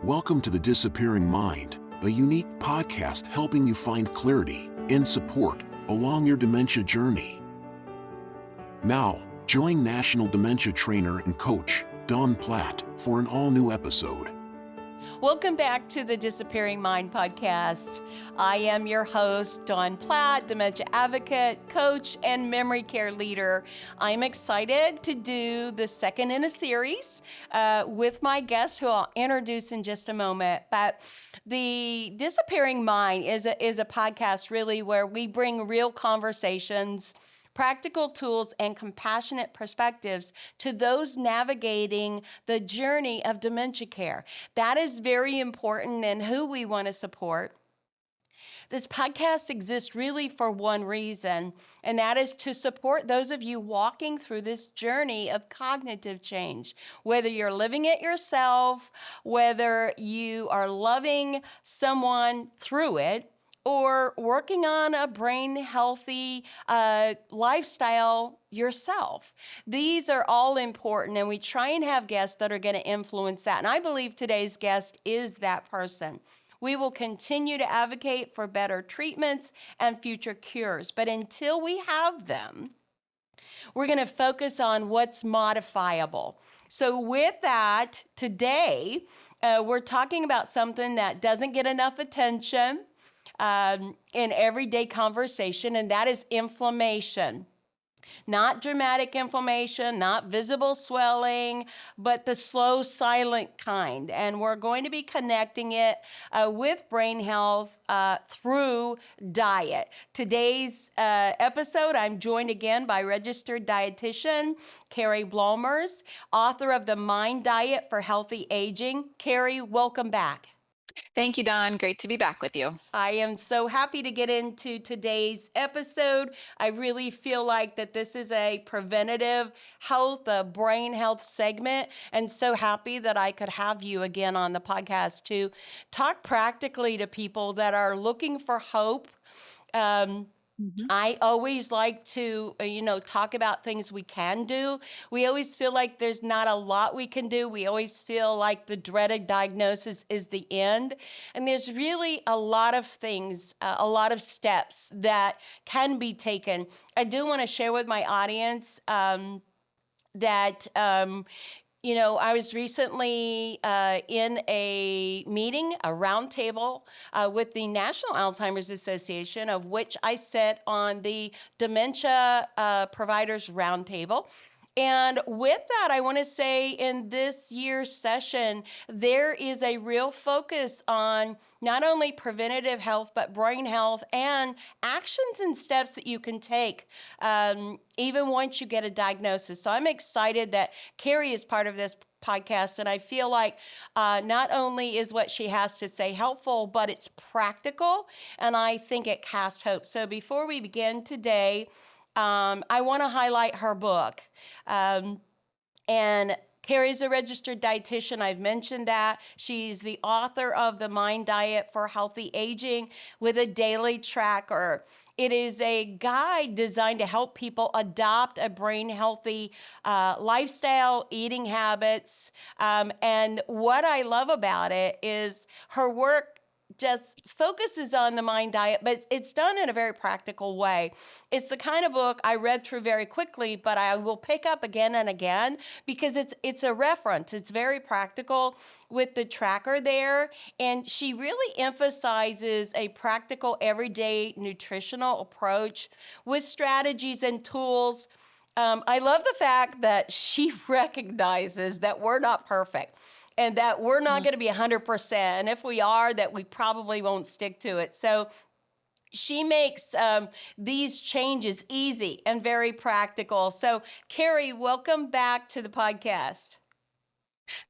Welcome to The Disappearing Mind, a unique podcast helping you find clarity and support along your dementia journey. Now, join National Dementia Trainer and Coach Dawn Platt for an all-new episode. Welcome back to the Disappearing Mind podcast. I am your host, Dawn Platt, dementia advocate, coach, and memory care leader. I'm excited to do the second in a series with my guest, who I'll introduce in just a moment. But the Disappearing Mind is a podcast really where we bring real conversations, practical tools, and compassionate perspectives to those navigating the journey of dementia care. That is very important in who we want to support. This podcast exists really for one reason, and that is to support those of you walking through this journey of cognitive change. Whether you're living it yourself, whether you are loving someone through it, or working on a brain healthy lifestyle yourself. These are all important, and we try and have guests that are going to influence that. And I believe today's guest is that person. We will continue to advocate for better treatments and future cures. But until we have them, we're going to focus on what's modifiable. So with that, today, we're talking about something that doesn't get enough attention in everyday conversation, and that is inflammation. Not dramatic inflammation, not visible swelling, but the slow, silent kind. And we're going to be connecting it with brain health through diet. Today's episode, I'm joined again by registered dietitian Carrie Bloemers, author of The Mind Diet for Healthy Aging. Carrie, welcome back. Thank you, Dawn. Great to be back with you. I am so happy to get into today's episode. I really feel like that this is a preventative health, a brain health segment, and so happy that I could have you again on the podcast to talk practically to people that are looking for hope. I always like to, talk about things we can do. We always feel like there's not a lot we can do. We always feel like the dreaded diagnosis is the end. And there's really a lot of things, a lot of steps that can be taken. I do want to share with my audience that I was recently in a meeting, a roundtable with the National Alzheimer's Association, of which I sit on the Dementia Providers Roundtable. And with that, I want to say in this year's session, there is a real focus on not only preventative health, but brain health and actions and steps that you can take even once you get a diagnosis. So I'm excited that Carrie is part of this podcast, and I feel like not only is what she has to say helpful, but it's practical, and I think it casts hope. So before we begin today, I want to highlight her book. And Carrie's a registered dietitian. I've mentioned that. She's the author of The Mind Diet for Healthy Aging with a daily tracker. It is a guide designed to help people adopt a brain healthy lifestyle, eating habits. And what I love about it is her work just focuses on the mind diet, but it's done in a very practical way. It's the kind of book I read through very quickly, but I will pick up again and again because it's a reference. It's very practical with the tracker there, and she really emphasizes a practical, everyday nutritional approach with strategies and tools. I love the fact that she recognizes that we're not perfect, and that we're not going to be 100%. And if we are, that we probably won't stick to it. So she makes these changes easy and very practical. So Carrie, welcome back to the podcast.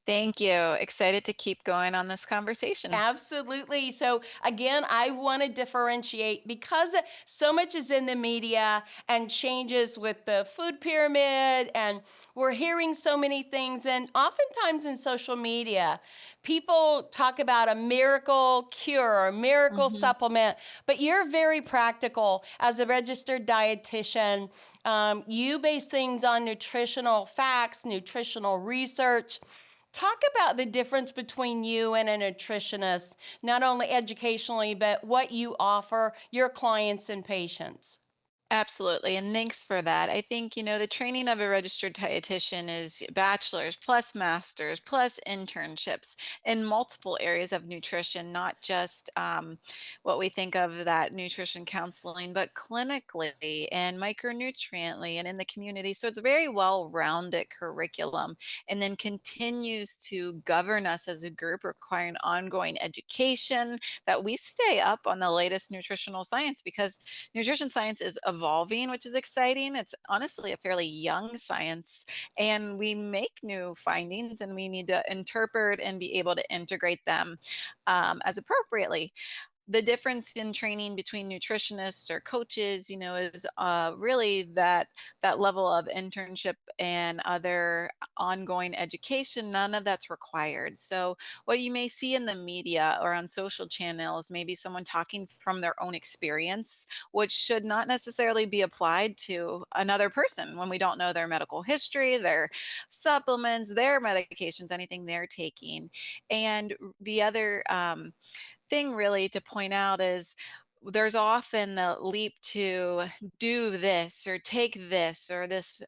Thank you. Excited to keep going on this conversation. Absolutely. So again, I want to differentiate because so much is in the media and changes with the food pyramid, and we're hearing so many things. And oftentimes in social media, people talk about a miracle cure or miracle supplement, but you're very practical as a registered dietitian. You base things on nutritional facts, nutritional research. Talk about the difference between you and a nutritionist, not only educationally, but what you offer your clients and patients. Absolutely. And thanks for that. I think, the training of a registered dietitian is bachelor's plus master's plus internships in multiple areas of nutrition, not just what we think of that nutrition counseling, but clinically and micronutriently and in the community. So it's a very well-rounded curriculum and then continues to govern us as a group, requiring ongoing education that we stay up on the latest nutritional science because nutrition science is evolving, which is exciting. It's honestly a fairly young science, and we make new findings and we need to interpret and be able to integrate them as appropriately. The difference in training between nutritionists or coaches, is really that level of internship and other ongoing education. None of that's required. So what you may see in the media or on social channels, maybe someone talking from their own experience, which should not necessarily be applied to another person when we don't know their medical history, their supplements, their medications, anything they're taking. And the other thing really to point out is there's often the leap to do this or take this or this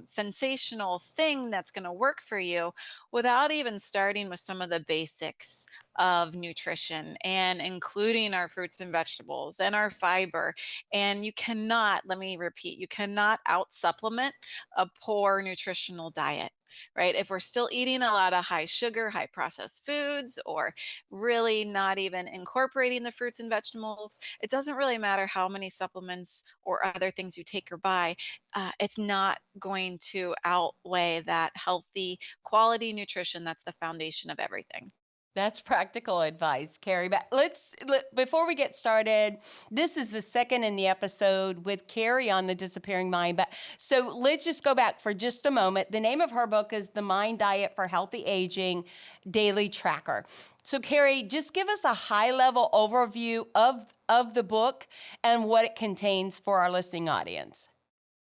sensational thing that's going to work for you without even starting with some of the basics of nutrition and including our fruits and vegetables and our fiber. And you cannot, let me repeat, you cannot out supplement a poor nutritional diet. Right? If we're still eating a lot of high sugar, high processed foods, or really not even incorporating the fruits and vegetables, it doesn't really matter how many supplements or other things you take or buy. It's not going to outweigh that healthy quality nutrition that's the foundation of everything. That's practical advice, Carrie. But before we get started, this is the second in the episode with Carrie on the disappearing mind. But so let's just go back for just a moment. The name of her book is The Mind Diet for Healthy Aging Daily Tracker. So Carrie, just give us a high-level overview of the book and what it contains for our listening audience.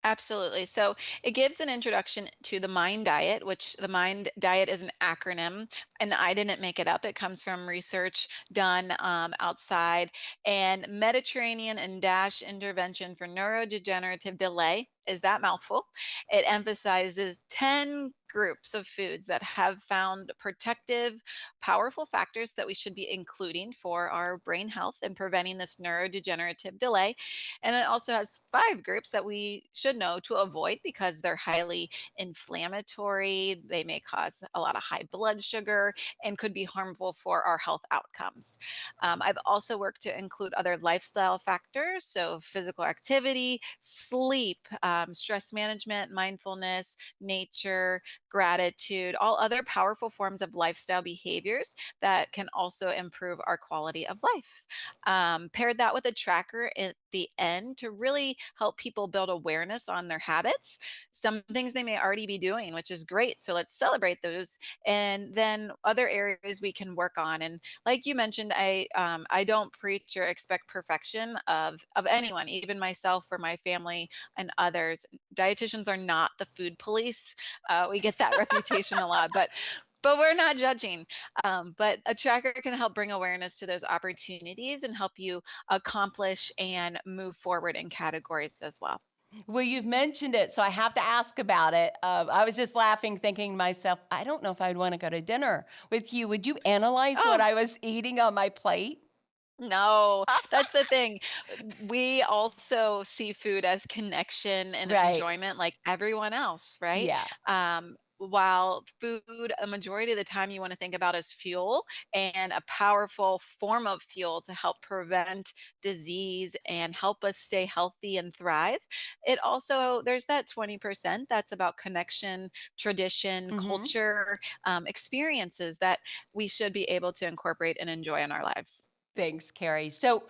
Absolutely. So it gives an introduction to the MIND diet, which the MIND diet is an acronym, and I didn't make it up. It comes from research done outside, and Mediterranean and DASH intervention for neurodegenerative delay is that mouthful. It emphasizes 10 groups of foods that have found protective, powerful factors that we should be including for our brain health and preventing this neurodegenerative delay. And it also has 5 groups that we should know to avoid because they're highly inflammatory. They may cause a lot of high blood sugar and could be harmful for our health outcomes. I've also worked to include other lifestyle factors, so physical activity, sleep, stress management, mindfulness, nature, gratitude, all other powerful forms of lifestyle behaviors that can also improve our quality of life. Paired that with a tracker at the end to really help people build awareness on their habits, some things they may already be doing, which is great. So let's celebrate those. And then other areas we can work on. And like you mentioned, I don't preach or expect perfection of anyone, even myself or my family and others. Dietitians are not the food police. We get that reputation a lot, but we're not judging. But a tracker can help bring awareness to those opportunities and help you accomplish and move forward in categories as well. Well, you've mentioned it, so I have to ask about it. I was just laughing, thinking to myself, I don't know if I'd want to go to dinner with you. Would you analyze what Oh, I was eating on my plate? no, that's the thing. We also see food as connection and Right. enjoyment like everyone else, right? Yeah. While food, a majority of the time you want to think about as fuel and a powerful form of fuel to help prevent disease and help us stay healthy and thrive. It also, there's that 20% that's about connection, tradition, Mm-hmm. culture, experiences that we should be able to incorporate and enjoy in our lives. Thanks, Carrie. So,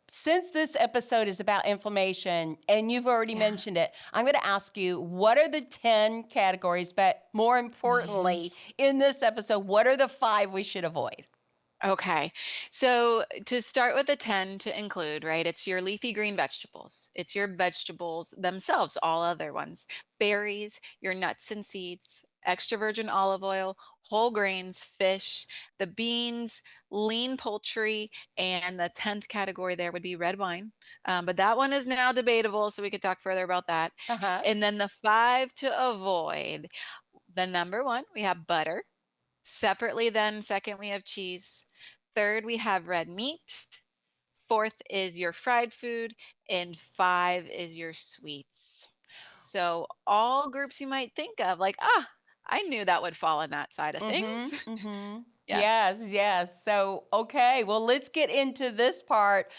since this episode is about inflammation, and you've already Yeah. mentioned it, I'm going to ask you what are the 10 categories, but more importantly, in this episode, what are the 5 we should avoid? Okay. So to start with the 10 to include, right? It's your leafy green vegetables. It's your vegetables themselves, all other ones. Berries, your nuts and seeds, extra virgin olive oil, whole grains, fish, the beans, lean poultry, and the 10th category there would be red wine. But that one is now debatable, so we could talk further about that. Uh-huh. And then the 5 to avoid. The number 1, we have butter. Separately, then, second, we have cheese. Third, we have red meat. Fourth is your fried food. And 5 is your sweets. So all groups you might think of, like, I knew that would fall in that side of things. Mm-hmm. Mm-hmm. Yeah. Yes, yes. So, okay, well, let's get into this part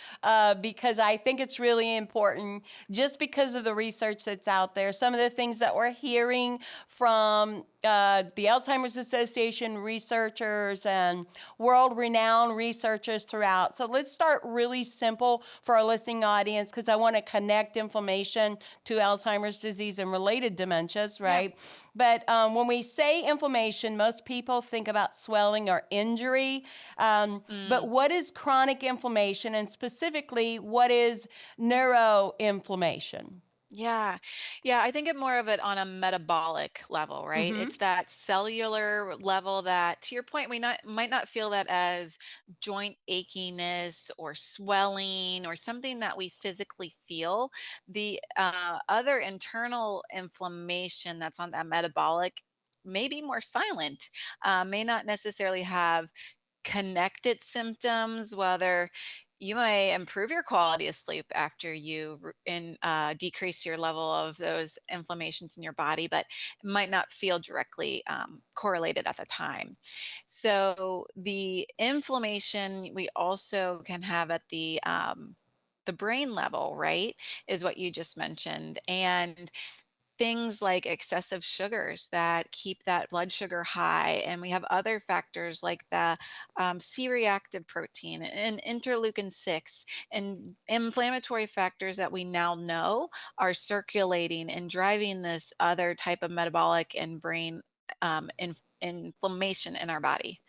because I think it's really important just because of the research that's out there. Some of the things that we're hearing from the Alzheimer's Association researchers and world-renowned researchers throughout. So let's start really simple for our listening audience because I want to connect inflammation to Alzheimer's disease and related dementias, Yeah. right? But when we say inflammation, most people think about swelling or injury. But what is chronic inflammation, and specifically, what is neuroinflammation? Yeah. Yeah, I think it more of it on a metabolic level, right? Mm-hmm. It's that cellular level that, to your point, we might not feel that as joint achiness or swelling or something that we physically feel. The other internal inflammation that's on that metabolic may be more silent, may not necessarily have connected symptoms, whether you may improve your quality of sleep after you decrease your level of those inflammations in your body, but it might not feel directly correlated at the time. So the inflammation we also can have at the brain level, right, is what you just mentioned. And things like excessive sugars that keep that blood sugar high. And we have other factors like the C-reactive protein and interleukin 6 and inflammatory factors that we now know are circulating and driving this other type of metabolic and brain inflammation in our body.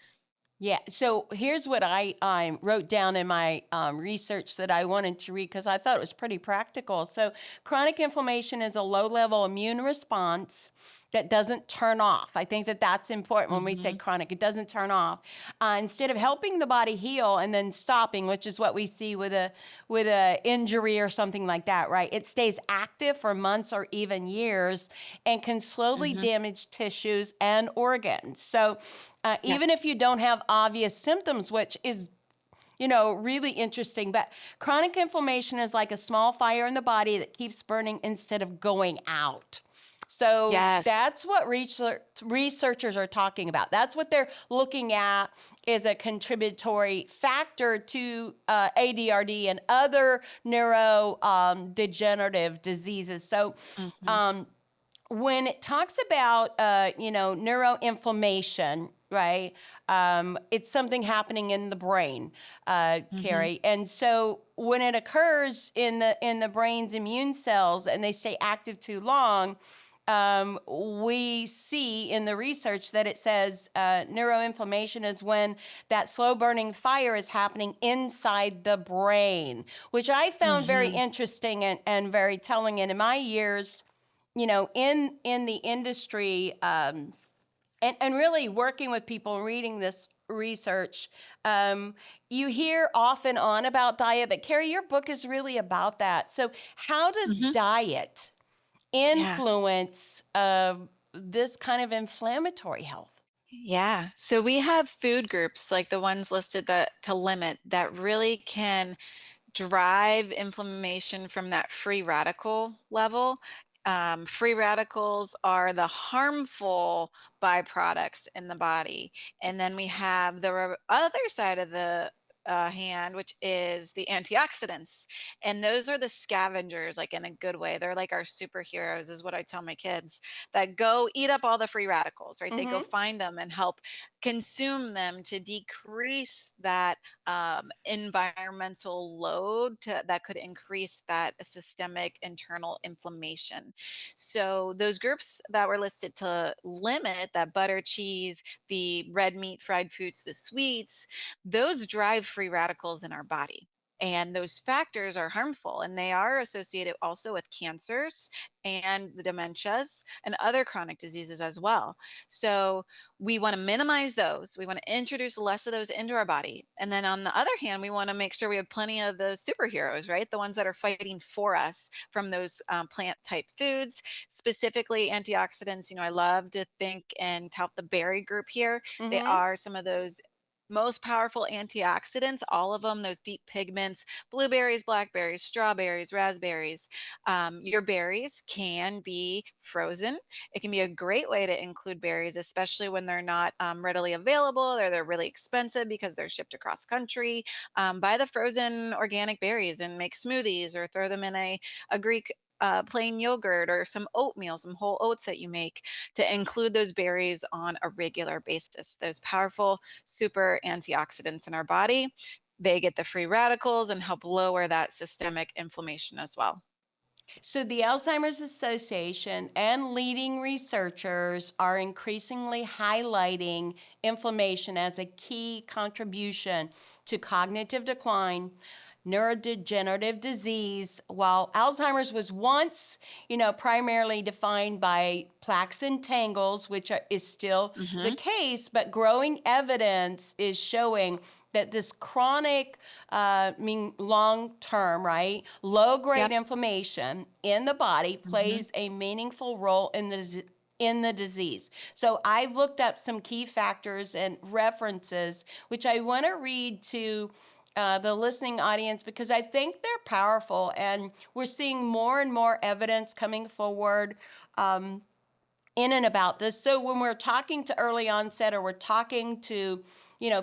Yeah, so here's what I wrote down in my research that I wanted to read because I thought it was pretty practical. So, chronic inflammation is a low level immune response that doesn't turn off. I think that that's important when we say Hmm. chronic, it doesn't turn off. Instead of helping the body heal and then stopping, which is what we see with a injury or something like that, right? It stays active for months or even years and can slowly Hmm. damage tissues and organs. So, even Yes. if you don't have obvious symptoms, which is really interesting. But chronic inflammation is like a small fire in the body that keeps burning instead of going out. So Yes. that's what researchers are talking about. That's what they're looking at is a contributory factor to ADRD and other neurodegenerative diseases. So Hmm. when it talks about neuroinflammation, right, it's something happening in the brain, Hmm. Carrie. And so when it occurs in the brain's immune cells and they stay active too long, we see in the research that it says neuroinflammation is when that slow burning fire is happening inside the brain, which I found very Hmm. interesting and very telling. And in my years, in the industry, and really working with people and reading this research, you hear off and on about diet, but Carrie, your book is really about that. So how does Hmm. diet Yeah. influence this kind of inflammatory health? Yeah. So we have food groups like the ones listed that to limit that really can drive inflammation from that free radical level. Free radicals are the harmful byproducts in the body. And then we have the other side of the hand, which is the antioxidants. And those are the scavengers, like in a good way. They're like our superheroes, is what I tell my kids, that go eat up all the free radicals, right? They go Mm-hmm. find them and help consume them to decrease that environmental load that could increase that systemic internal inflammation. So those groups that were listed to limit, that butter, cheese, the red meat, fried foods, the sweets, those drive free radicals in our body. And those factors are harmful, and they are associated also with cancers and the dementias and other chronic diseases as well. So we want to minimize those. We want to introduce less of those into our body. And then on the other hand, we want to make sure we have plenty of the superheroes, right? The ones that are fighting for us from those plant type foods, specifically antioxidants. I love to think and tout the berry group here. They Mm-hmm. are some of those most powerful antioxidants, all of them, those deep pigments, blueberries, blackberries, strawberries, raspberries. Your berries can be frozen. It can be a great way to include berries, especially when they're not readily available or they're really expensive because they're shipped across country. Buy the frozen organic berries and make smoothies, or throw them in a Greek plain yogurt or some oatmeal, some whole oats that you make, to include those berries on a regular basis. Those powerful super antioxidants in our body, they get the free radicals and help lower that systemic inflammation as well. So, the Alzheimer's Association and leading researchers are increasingly highlighting inflammation as a key contribution to cognitive decline, neurodegenerative disease. While Alzheimer's was once, primarily defined by plaques and tangles, which is still the case, but growing evidence is showing that this chronic, long-term, right, low-grade Yep. inflammation in the body plays a meaningful role in the disease. So I've looked up some key factors and references, which I want to read to the listening audience, because I think they're powerful, and we're seeing more and more evidence coming forward in and about this. So when we're talking to early onset, or we're talking to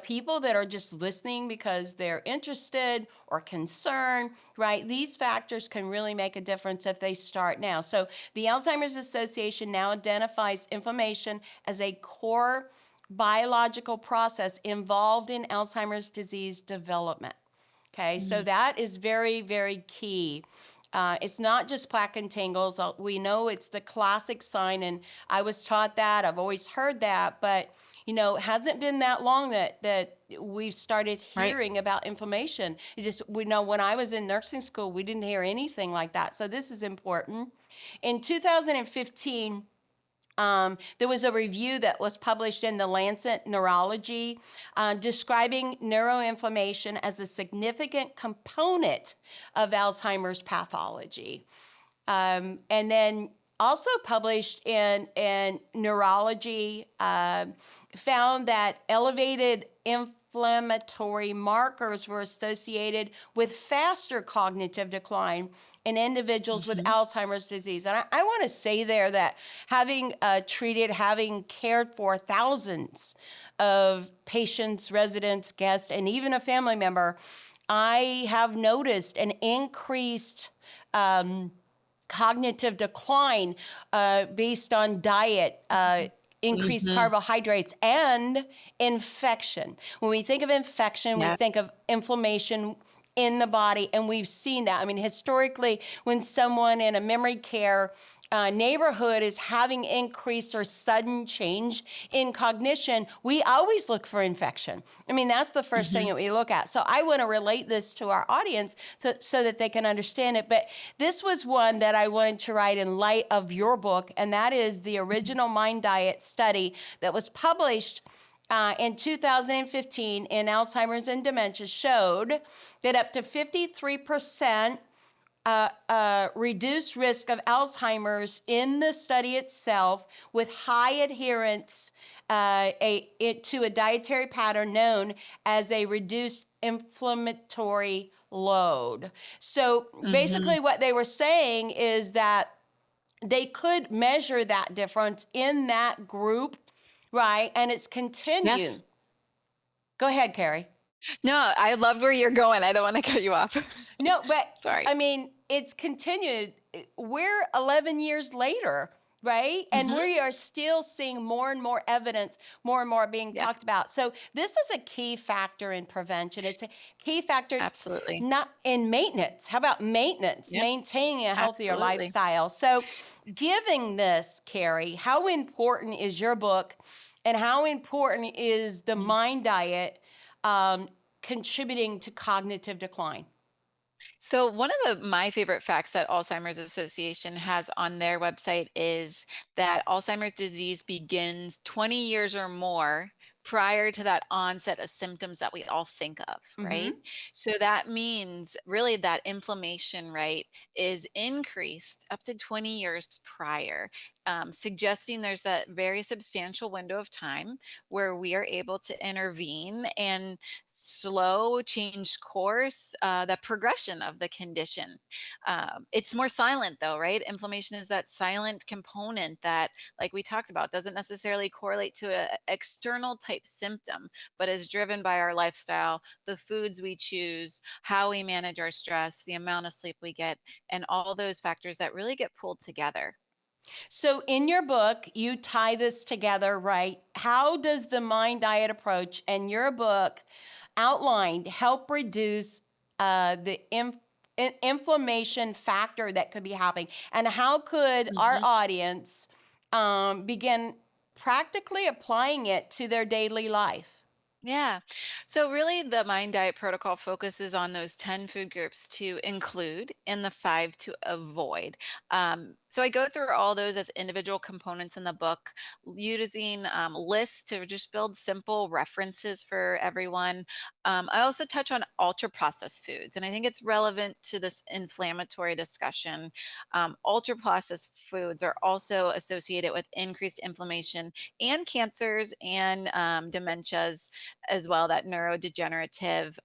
people that are just listening because they're interested or concerned, right? These factors can really make a difference if they start now. So the Alzheimer's Association now identifies inflammation as a core biological process involved in Alzheimer's disease development. Okay, so that is very, very key. It's not just plaque and tangles. We know it's the classic sign, and I was taught that. I've always heard that, but it hasn't been that long that we've started hearing about inflammation. It's just, we know when I was in nursing school, we didn't hear anything like that. So this is important. In 2015, there was a review that was published in the Lancet Neurology describing neuroinflammation as a significant component of Alzheimer's pathology. And then also published in Neurology, found that elevated inflammatory markers were associated with faster cognitive decline in individuals with Alzheimer's disease. And I want to say there that having cared for thousands of patients, residents, guests, and even a family member, I have noticed an increased cognitive decline based on diet, increased carbohydrates, and infection. When we think of infection, we think of inflammation in the body, and we've seen that. I mean, historically, when someone in a memory care neighborhood is having increased or sudden change in cognition, we always look for infection. I mean, that's the first thing that we look at. So I want to relate this to our audience so that they can understand it. But this was one that I wanted to write in light of your book, and that is the original Mind Diet study that was published in 2015 in Alzheimer's and Dementia, showed that up to 53% reduced risk of Alzheimer's in the study itself, with high adherence to a dietary pattern known as a reduced inflammatory load. So basically what they were saying is that they could measure that difference in that group, right? And it's continued. Yes. Go ahead, Carrie. No, I love where you're going. I don't want to cut you off. No, but Sorry. I mean, it's continued. We're 11 years later, right? And we are still seeing more and more evidence, more and more being talked about. So this is a key factor in prevention. It's a key factor, Absolutely. not in maintenance. How about maintenance? Yep. Maintaining a healthier Absolutely. lifestyle. So giving this, Carrie, how important is your book, and how important is the Mind Diet contributing to cognitive decline? So one of my favorite facts that Alzheimer's Association has on their website is that Alzheimer's disease begins 20 years or more prior to that onset of symptoms that we all think of, right? Hmm. So that means really that inflammation, right, is increased up to 20 years prior, suggesting there's that very substantial window of time where we are able to intervene and slow, change course, the progression of the condition. It's more silent though, right? Inflammation is that silent component that, like we talked about, doesn't necessarily correlate to an external type symptom, but is driven by our lifestyle, the foods we choose, how we manage our stress, the amount of sleep we get, and all those factors that really get pulled together. So, in your book, you tie this together, right? How does the mind diet approach and your book outlined help reduce the inflammation factor that could be happening? And how could our Mhm. audience begin practically applying it to their daily life? Yeah. So really the Mind Diet Protocol focuses on those 10 food groups to include and the 5 to avoid. So I go through all those as individual components in the book, using lists to just build simple references for everyone. I also touch on ultra processed foods, and I think it's relevant to this inflammatory discussion. Ultra processed foods are also associated with increased inflammation and cancers and dementias as well, that neurodegenerative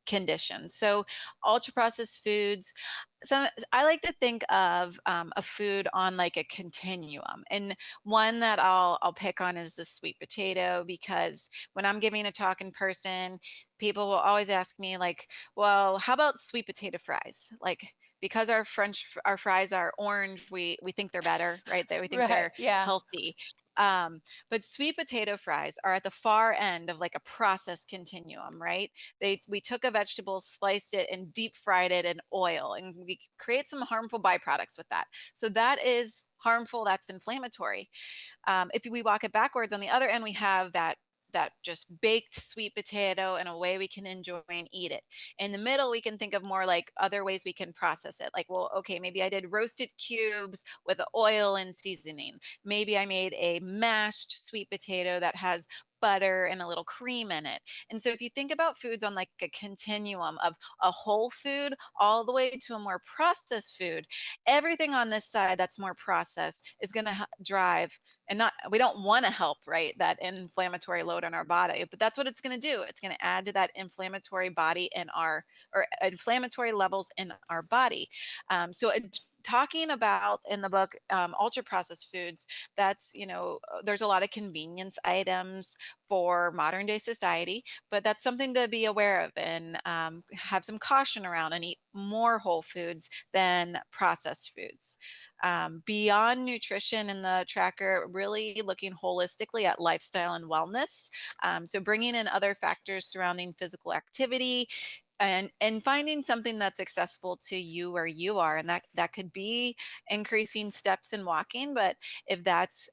condition. So, ultra processed foods. So I like to think of a food on like a continuum, and one that I'll pick on is the sweet potato because when I'm giving a talk in person, people will always ask me like, "Well, how about sweet potato fries?" Like because our fries are orange, we think they're better, right? That we think Right. they're Yeah. healthy. But sweet potato fries are at the far end of like a process continuum, right? We took a vegetable, sliced it, and deep fried it in oil, and we create some harmful byproducts with that. So that is harmful. That's inflammatory. If we walk it backwards, on the other end, we have that just baked sweet potato in a way we can enjoy and eat it. In the middle, we can think of more like other ways we can process it. Like, well, okay, maybe I did roasted cubes with oil and seasoning. Maybe I made a mashed sweet potato that has butter and a little cream in it. And so if you think about foods on like a continuum of a whole food all the way to a more processed food, everything on this side that's more processed is going to drive, and not, we don't want to help, right, that inflammatory load on our body, but that's what it's going to do. It's going to add to that inflammatory body in our, or inflammatory levels in our body. Talking about in the book, ultra processed foods, that's, there's a lot of convenience items for modern day society, but that's something to be aware of and have some caution around, and eat more whole foods than processed foods. Beyond nutrition in the tracker, really looking holistically at lifestyle and wellness. So bringing in other factors surrounding physical activity, and finding something that's accessible to you where you are, and that could be increasing steps in walking, but if that's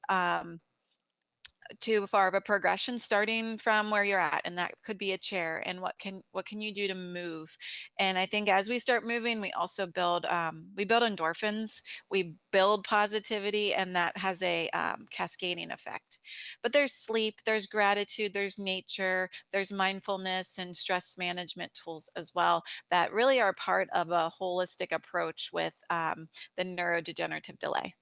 too far of a progression, starting from where you're at, and that could be a chair, and what can you do to move. And I think as we start moving, we also build endorphins, we build positivity, and that has a cascading effect. But there's sleep, there's gratitude, there's nature, there's mindfulness and stress management tools as well, that really are part of a holistic approach with the neurodegenerative delay.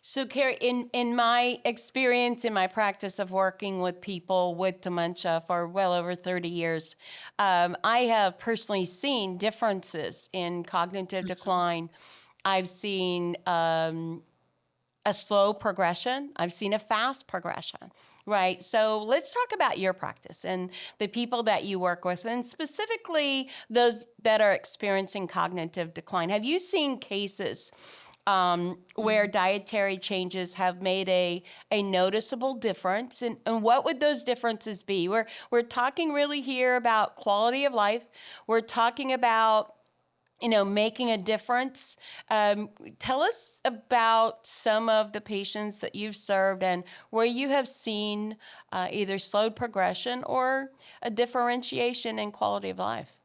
So, Carrie, in my experience, in my practice of working with people with dementia for well over 30 years, I have personally seen differences in cognitive Mhm. decline. I've seen a slow progression, I've seen a fast progression, right? So, let's talk about your practice and the people that you work with, and specifically those that are experiencing cognitive decline. Have you seen cases where Mhm. dietary changes have made a noticeable difference? And what would those differences be? We're talking really here about quality of life. We're talking about making a difference. Tell us about some of the patients that you've served and where you have seen either slowed progression or a differentiation in quality of life.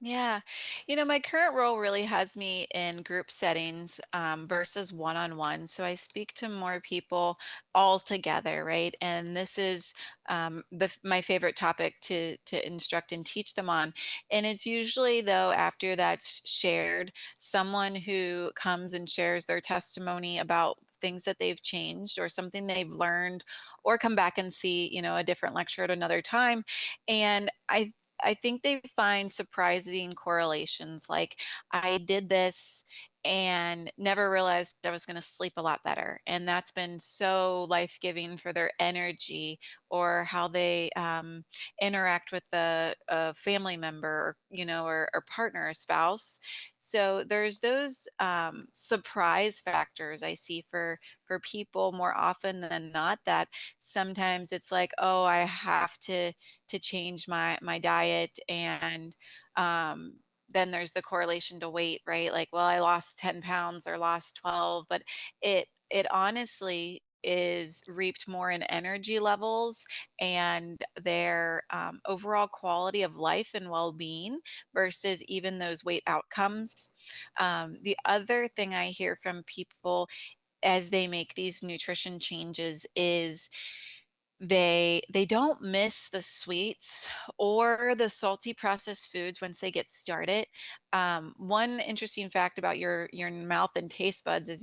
Yeah. My current role really has me in group settings versus one-on-one. So I speak to more people all together, right? And this is my favorite topic to instruct and teach them on. And it's usually, though, after that's shared, someone who comes and shares their testimony about things that they've changed or something they've learned, or come back and see, a different lecture at another time. And I think they find surprising correlations. Like, I did this and never realized I was going to sleep a lot better. And that's been so life-giving for their energy, or how they interact with a family member, or partner or spouse. So there's those surprise factors I see for people more often than not, that sometimes it's like, oh, I have to change my diet, and then there's the correlation to weight, right? Like, well, I lost 10 pounds or lost 12, but it honestly is reaped more in energy levels and their overall quality of life and well-being versus even those weight outcomes. The other thing I hear from people as they make these nutrition changes is they don't miss the sweets or the salty processed foods once they get started. One interesting fact about your mouth and taste buds is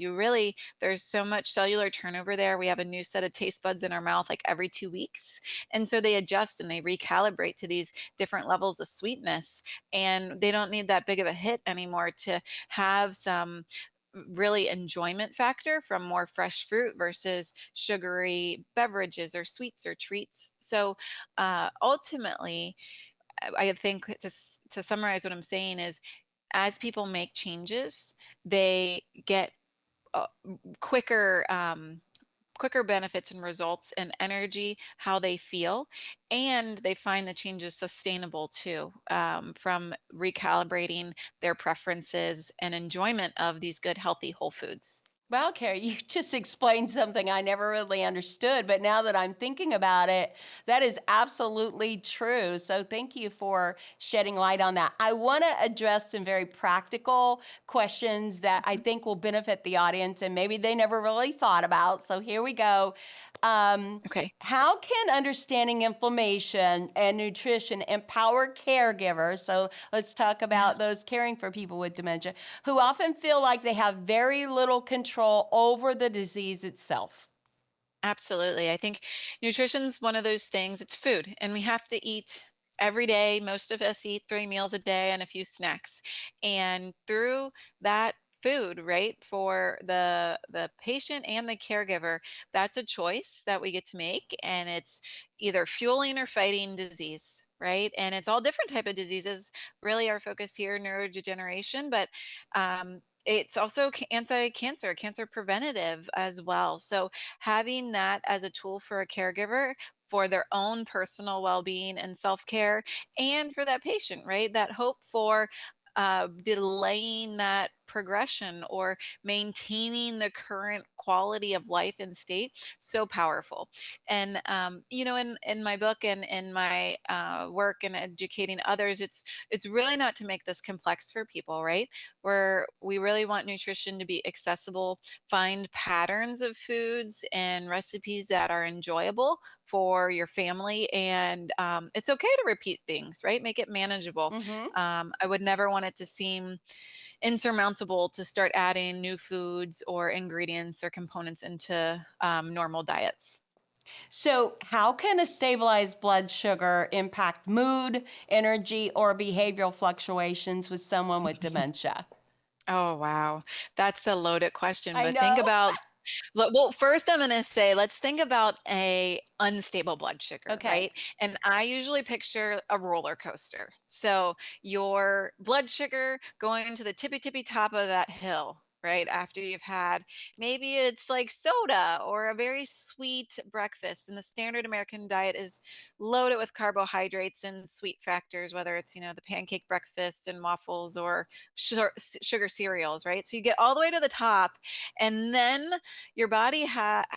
there's so much cellular turnover there. We have a new set of taste buds in our mouth like every 2 weeks. And so they adjust and they recalibrate to these different levels of sweetness. And they don't need that big of a hit anymore to have some really enjoyment factor from more fresh fruit versus sugary beverages or sweets or treats. So ultimately, I think to summarize what I'm saying is, as people make changes, they get uh, quicker quicker benefits and results in energy, how they feel, and they find the changes sustainable too, from recalibrating their preferences and enjoyment of these good, healthy whole foods. Well, Carrie, you just explained something I never really understood, but now that I'm thinking about it, that is absolutely true. So thank you for shedding light on that. I want to address some very practical questions that I think will benefit the audience and maybe they never really thought about. So here we go. Okay. How can understanding inflammation and nutrition empower caregivers? So let's talk Yeah. about those caring for people with dementia who often feel like they have very little control over the disease itself. Absolutely. I think nutrition's one of those things. It's food, and we have to eat every day. Most of us eat 3 meals a day and a few snacks. And through that food, right, for the patient and the caregiver, that's a choice that we get to make, and it's either fueling or fighting disease. Right. And it's all different type of diseases. Really, our focus here, neurodegeneration, but it's also anti-cancer, cancer preventative as well. So having that as a tool for a caregiver for their own personal well-being and self-care, and for that patient, right? That hope for delaying that progression or maintaining the current quality of life and state, so powerful. And in my book and in my work and educating others, it's really not to make this complex for people, right? Where we really want nutrition to be accessible, find patterns of foods and recipes that are enjoyable for your family. And it's okay to repeat things, right? Make it manageable. Mm-hmm. I would never want it to seem insurmountable to start adding new foods or ingredients or components into normal diets. So, how can a stabilized blood sugar impact mood, energy, or behavioral fluctuations with someone with dementia? Oh, wow. That's a loaded question, I but think know. about, well, first I'm going to say, let's think about a unstable blood sugar, Okay. right? And I usually picture a roller coaster. So your blood sugar going to the tippy tippy top of that hill, right? After you've had, maybe it's like soda or a very sweet breakfast. And the standard American diet is loaded with carbohydrates and sweet factors, whether it's, the pancake breakfast and waffles or sugar cereals, right? So you get all the way to the top, and then your body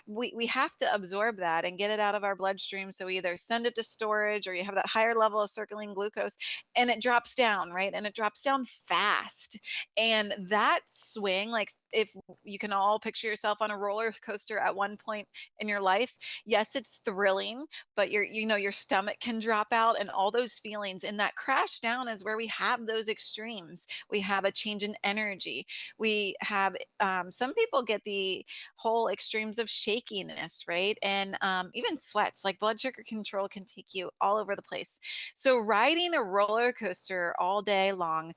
we have to absorb that and get it out of our bloodstream. So we either send it to storage, or you have that higher level of circulating glucose, and it drops down, right? And it drops down fast. And that swing, like, if you can all picture yourself on a roller coaster at one point in your life, yes, it's thrilling, but your stomach can drop out and all those feelings. And that crash down is where we have those extremes. We have a change in energy. We have, some people get the whole extremes of shakiness, right? And even sweats, like blood sugar control can take you all over the place. So riding a roller coaster all day long,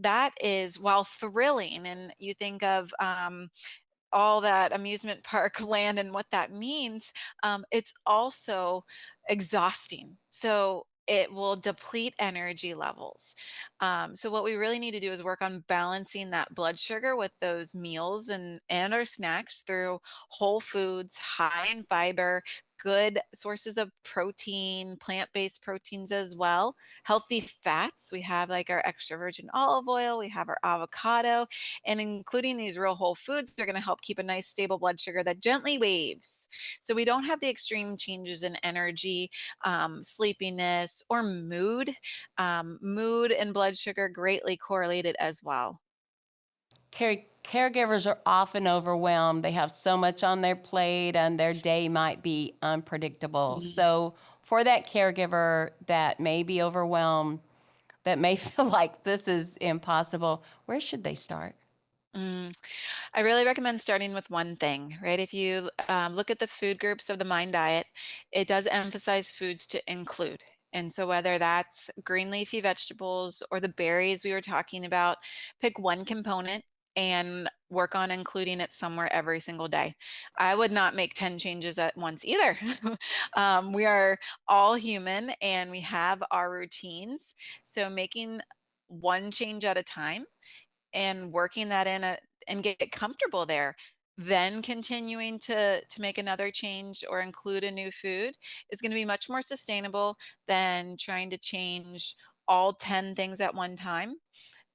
that is, while thrilling, and you think of all that amusement park land and what that means, it's also exhausting. So it will deplete energy levels. So what we really need to do is work on balancing that blood sugar with those meals and our snacks through whole foods, high in fiber, good sources of protein, plant-based proteins as well, healthy fats. We have like our extra virgin olive oil, we have our avocado, and including these real whole foods, they're going to help keep a nice stable blood sugar that gently waves. So we don't have the extreme changes in energy, sleepiness, or mood. Mood and blood sugar greatly correlated as well. Caregivers are often overwhelmed. They have so much on their plate and their day might be unpredictable. Mhm. So, for that caregiver that may be overwhelmed, that may feel like this is impossible, where should they start? Mm. I really recommend starting with one thing, right? If you look at the food groups of the Mind Diet, it does emphasize foods to include. And so, whether that's green leafy vegetables or the berries we were talking about, pick one component and work on including it somewhere every single day. I would not make 10 changes at once either. We are all human and we have our routines. So, making one change at a time and working that and get comfortable there, then continuing to make another change or include a new food is going to be much more sustainable than trying to change all 10 things at one time.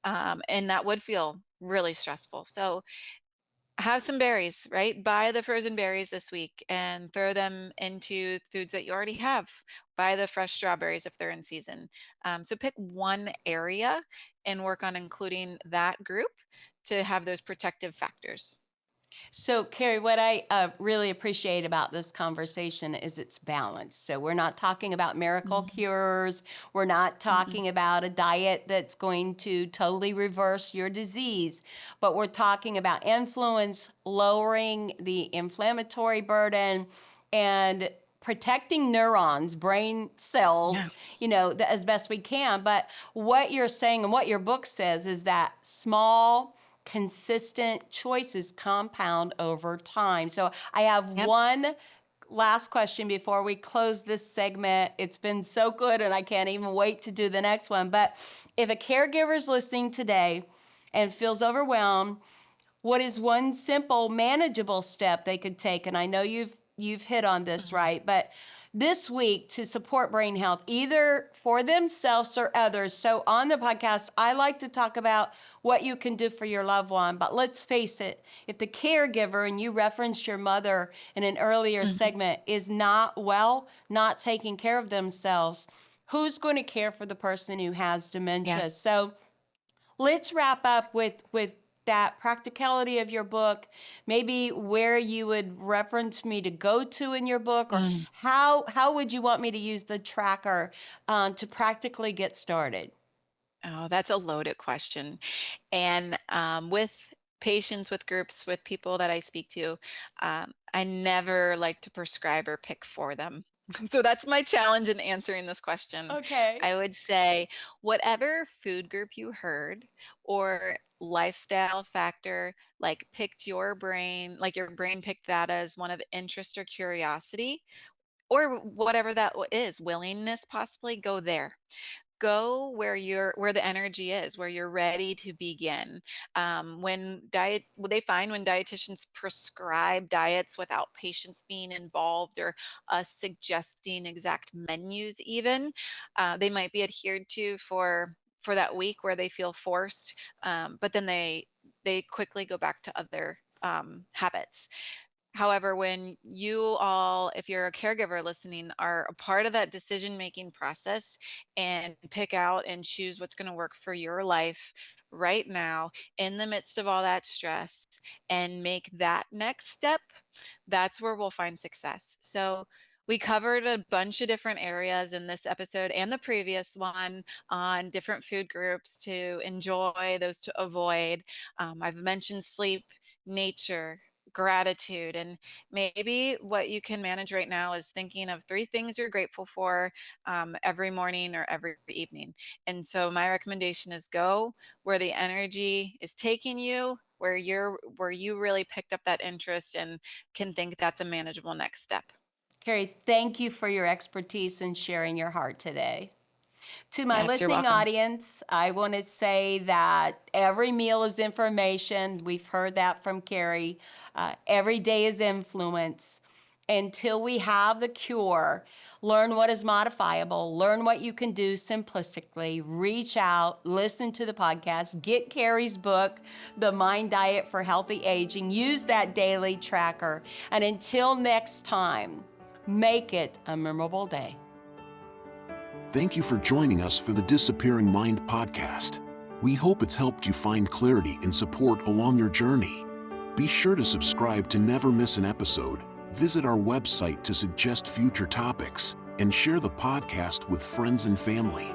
And that would feel really stressful. So have some berries, right? Buy the frozen berries this week and throw them into foods that you already have. Buy the fresh strawberries if they're in season. So pick one area and work on including that group to have those protective factors. So, Carrie, what I really appreciate about this conversation is its balance. So, we're not talking about miracle Mhm. cures. We're not Mm-mm. talking about a diet that's going to totally reverse your disease, but we're talking about influence, lowering the inflammatory burden, and protecting neurons, brain Yeah. cells, as best we can. But what you're saying and what your book says is that small, consistent choices compound over time. So I have Yep. one last question before we close this segment. It's been so good and I can't even wait to do the next one. But if a caregiver is listening today and feels overwhelmed, what is one simple manageable step they could take? And I know you've hit on this, right? But this week to support brain health, either for themselves or others. So on the podcast, I like to talk about what you can do for your loved one. But let's face it, if the caregiver, and you referenced your mother in an earlier Mhm. segment, is not well, not taking care of themselves, who's going to care for the person who has Yeah. dementia? So let's wrap up with that practicality of your book, maybe where you would reference me to go to in your book, or Mm. how would you want me to use the tracker to practically get started? Oh, that's a loaded question. And with patients, with groups, with people that I speak to, I never like to prescribe or pick for them. So that's my challenge in answering this question. Okay. I would say whatever food group you heard or lifestyle factor, like picked your brain, like your brain picked that as one of interest or curiosity, or whatever that is, willingness possibly, go there. go where the energy is, where you're ready to begin. What they find when dietitians prescribe diets without patients being involved or us suggesting exact menus, even they might be adhered to for that week where they feel forced, but then they quickly go back to other habits. However, when you all, if you're a caregiver listening, are a part of that decision making process and pick out and choose what's going to work for your life right now in the midst of all that stress and make that next step, that's where we'll find success. So, we covered a bunch of different areas in this episode and the previous one on different food groups to enjoy, those to avoid. I've mentioned sleep, nature, gratitude, and maybe what you can manage right now is thinking of 3 things you're grateful for every morning or every evening. And so my recommendation is go where the energy is taking you, where you really picked up that interest and can think that's a manageable next step. Carrie, thank you for your expertise and sharing your heart today. To my Yes, you're listening welcome. audience, I want to say that every meal is information. We've heard that from Carrie. Every day is influence. Until we have the cure, learn what is modifiable, learn what you can do simplistically, reach out, listen to the podcast, get Carrie's book, The Mind Diet for Healthy Aging, use that daily tracker. And until next time, make it a memorable day. Thank you for joining us for the Disappearing Mind podcast. We hope it's helped you find clarity and support along your journey. Be sure to subscribe to never miss an episode, visit our website to suggest future topics, and share the podcast with friends and family.